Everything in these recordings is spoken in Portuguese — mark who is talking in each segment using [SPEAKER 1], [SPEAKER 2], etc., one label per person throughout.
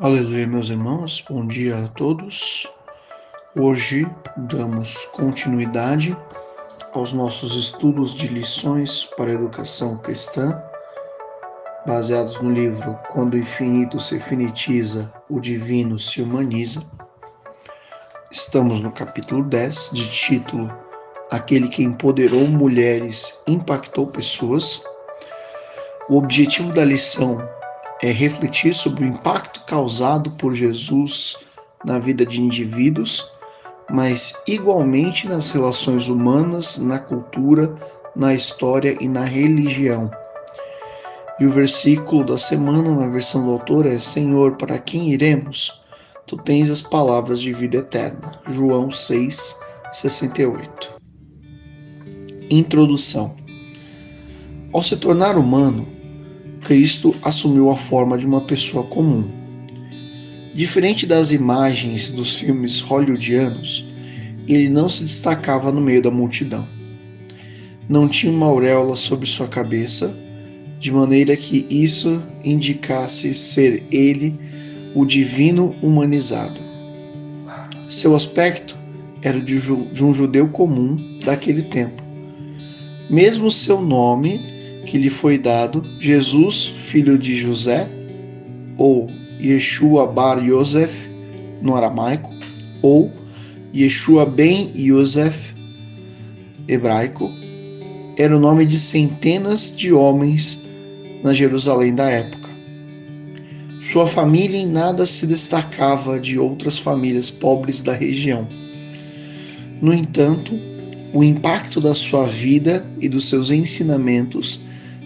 [SPEAKER 1] Aleluia, meus irmãos, bom dia a todos. Hoje damos continuidade aos nossos estudos de lições para a educação cristã, baseados no livro Quando o Infinito se Finitiza, o Divino se Humaniza. Estamos no capítulo 10, de título Aquele que empoderou mulheres impactou pessoas. O objetivo da lição é refletir sobre o impacto causado por Jesus na vida de indivíduos, mas igualmente nas relações humanas, na cultura, na história e na religião. E o versículo da semana, na versão do autor, é: Senhor, para quem iremos? Tu tens as palavras de vida eterna. João 6:68. Introdução. Ao se tornar humano, Cristo assumiu a forma de uma pessoa comum. Diferente das imagens dos filmes hollywoodianos, ele não se destacava no meio da multidão. Não tinha uma auréola sobre sua cabeça, de maneira que isso indicasse ser ele o divino humanizado. Seu aspecto era o de um judeu comum daquele tempo. Mesmo seu nome, que lhe foi dado, Jesus, filho de José, ou Yeshua Bar Yosef, no aramaico, ou Yeshua Ben Yosef, hebraico, era o nome de centenas de homens na Jerusalém da época. Sua família em nada se destacava de outras famílias pobres da região. No entanto, o impacto da sua vida e dos seus ensinamentos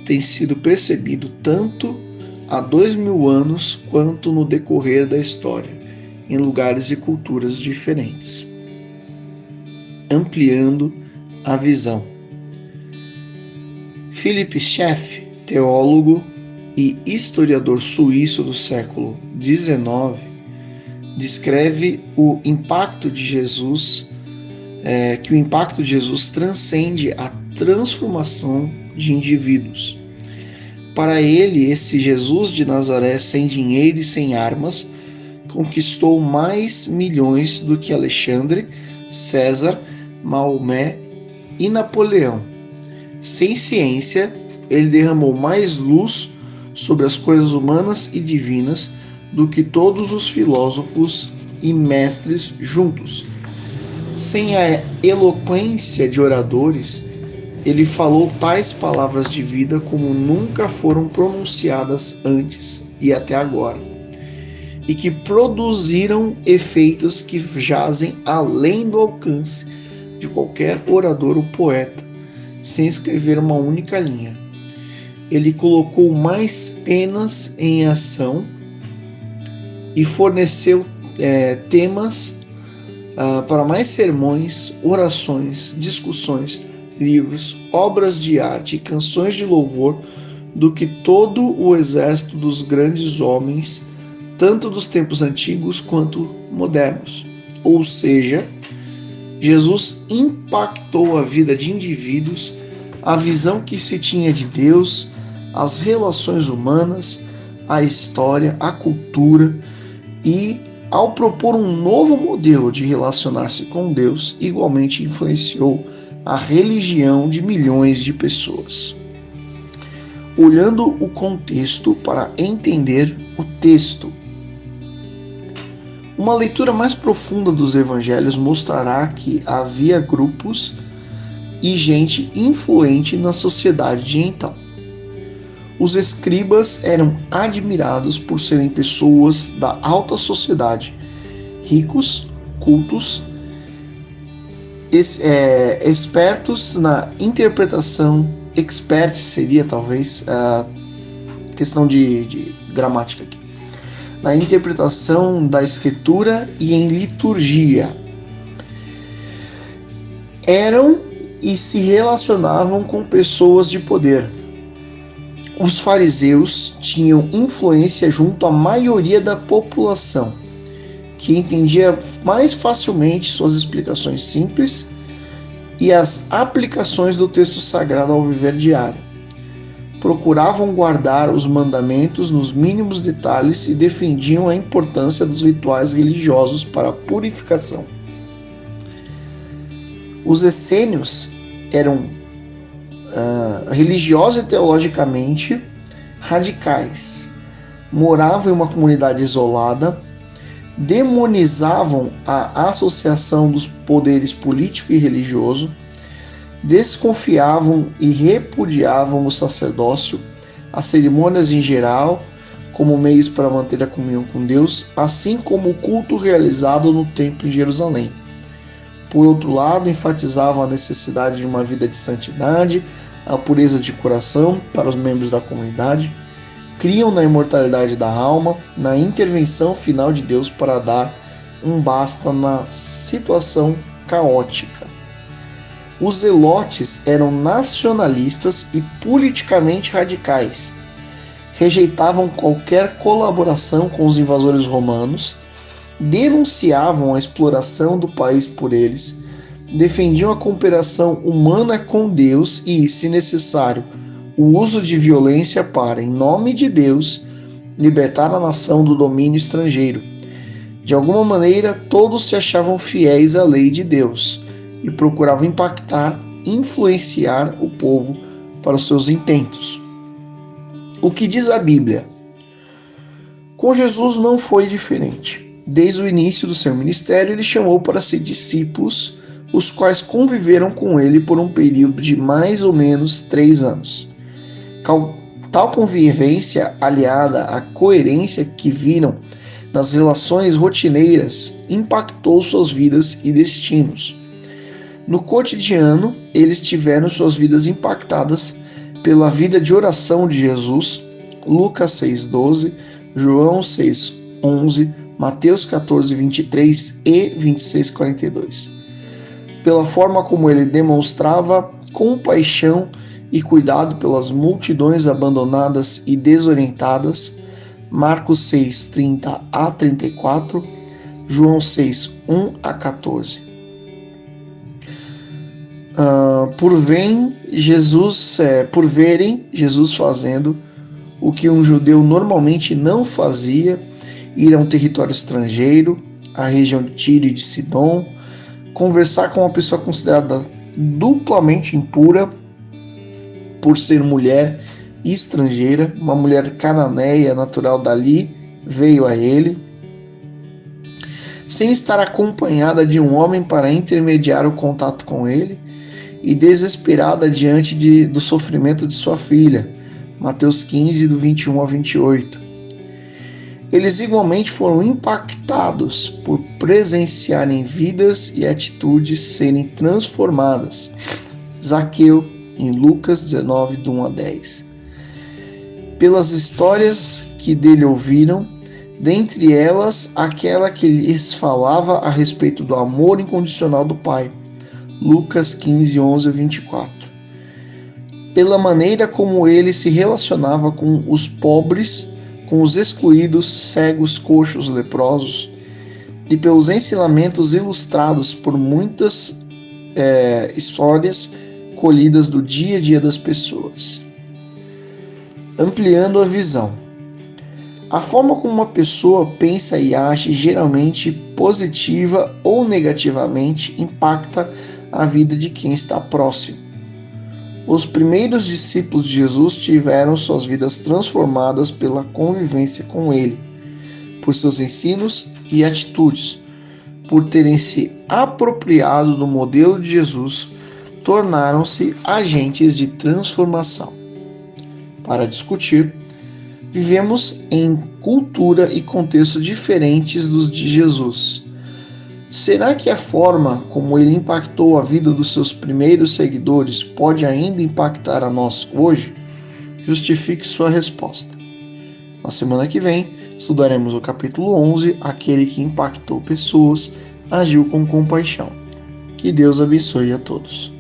[SPEAKER 1] tem sido percebido tanto há 2000 anos quanto no decorrer da história, em lugares e culturas diferentes. Ampliando a visão. Philipp Schaff, teólogo e historiador suíço do século XIX, descreve o impacto de Jesus, que o impacto de Jesus transcende a transformação de indivíduos. Para ele, esse Jesus de Nazaré, sem dinheiro e sem armas, conquistou mais milhões do que Alexandre, César, Maomé e Napoleão. Sem ciência, ele derramou mais luz sobre as coisas humanas e divinas do que todos os filósofos e mestres juntos. Sem a eloquência de oradores, ele falou tais palavras de vida como nunca foram pronunciadas antes e até agora, e que produziram efeitos que jazem além do alcance de qualquer orador ou poeta, sem escrever uma única linha. Ele colocou mais penas em ação e forneceu temas para mais sermões, orações, discussões, livros, obras de arte e canções de louvor do que todo o exército dos grandes homens, tanto dos tempos antigos quanto modernos. Ou seja, Jesus impactou a vida de indivíduos, a visão que se tinha de Deus, as relações humanas, a história, a cultura, e ao propor um novo modelo de relacionar-se com Deus, igualmente influenciou a religião de milhões de pessoas. Olhando o contexto para entender o texto. Uma leitura mais profunda dos evangelhos mostrará que havia grupos e gente influente na sociedade de então. Os escribas eram admirados por serem pessoas da alta sociedade, ricos, cultos, expertos na interpretação, expert seria talvez a questão de gramática aqui, na interpretação da escritura e em liturgia. Eram e se relacionavam com pessoas de poder. Os fariseus tinham influência junto à maioria da população, que entendia mais facilmente suas explicações simples e as aplicações do texto sagrado ao viver diário. procuravam guardar os mandamentos nos mínimos detalhes e defendiam a importância dos rituais religiosos para a purificação. Os essênios eram religiosos e teologicamente radicais, moravam em uma comunidade isolada, demonizavam a associação dos poderes político e religioso, desconfiavam e repudiavam o sacerdócio, as cerimônias em geral, como meios para manter a comunhão com Deus, assim como o culto realizado no templo em Jerusalém. Por outro lado, enfatizavam a necessidade de uma vida de santidade, a pureza de coração para os membros da comunidade, criam na imortalidade da alma, na intervenção final de Deus para dar um basta na situação caótica. Os zelotes eram nacionalistas e politicamente radicais. Rejeitavam qualquer colaboração com os invasores romanos, denunciavam a exploração do país por eles, defendiam a cooperação humana com Deus e, se necessário, o uso de violência para, em nome de Deus, libertar a nação do domínio estrangeiro. De alguma maneira, todos se achavam fiéis à lei de Deus e procuravam impactar, influenciar o povo para os seus intentos. O que diz a Bíblia? Com Jesus não foi diferente. Desde o início do seu ministério, ele chamou para si discípulos, os quais conviveram com ele por um período de mais ou menos 3 anos. Tal convivência, aliada à coerência que viram nas relações rotineiras, impactou suas vidas e destinos. No cotidiano, eles tiveram suas vidas impactadas pela vida de oração de Jesus, Lucas 6,12, João 6,11, Mateus 14,23 e 26,42. Pela forma como ele demonstrava compaixão e cuidado pelas multidões abandonadas e desorientadas, Marcos 6:30 a 34, João 6:1 a 14. Por verem Jesus fazendo o que um judeu normalmente não fazia, ir a um território estrangeiro, a região de Tiro e de Sidom, conversar com uma pessoa considerada duplamente impura por ser mulher e estrangeira, uma mulher cananeia natural dali, veio a ele, sem estar acompanhada de um homem para intermediar o contato com ele, e desesperada diante do sofrimento de sua filha, Mateus 15, do 21 a 28. Eles igualmente foram impactados por presenciarem vidas e atitudes serem transformadas. Zaqueu, em Lucas 19, do 1 a 10. Pelas histórias que dele ouviram, dentre elas aquela que lhes falava a respeito do amor incondicional do Pai, Lucas 15, 11 a 24. Pela maneira como ele se relacionava com os pobres, com os excluídos, cegos, coxos, leprosos, e pelos ensinamentos ilustrados por muitas histórias colhidas do dia a dia das pessoas. Ampliando a visão. A forma como uma pessoa pensa e age, geralmente positiva ou negativamente, impacta a vida de quem está próximo. Os primeiros discípulos de Jesus tiveram suas vidas transformadas pela convivência com ele, por seus ensinos e atitudes, por terem se apropriado do modelo de Jesus, tornaram-se agentes de transformação. Para discutir, vivemos em cultura e contextos diferentes dos de Jesus. Será que a forma como ele impactou a vida dos seus primeiros seguidores pode ainda impactar a nós hoje? Justifique sua resposta. Na semana que vem, estudaremos o capítulo 11, aquele que impactou pessoas, agiu com compaixão. Que Deus abençoe a todos.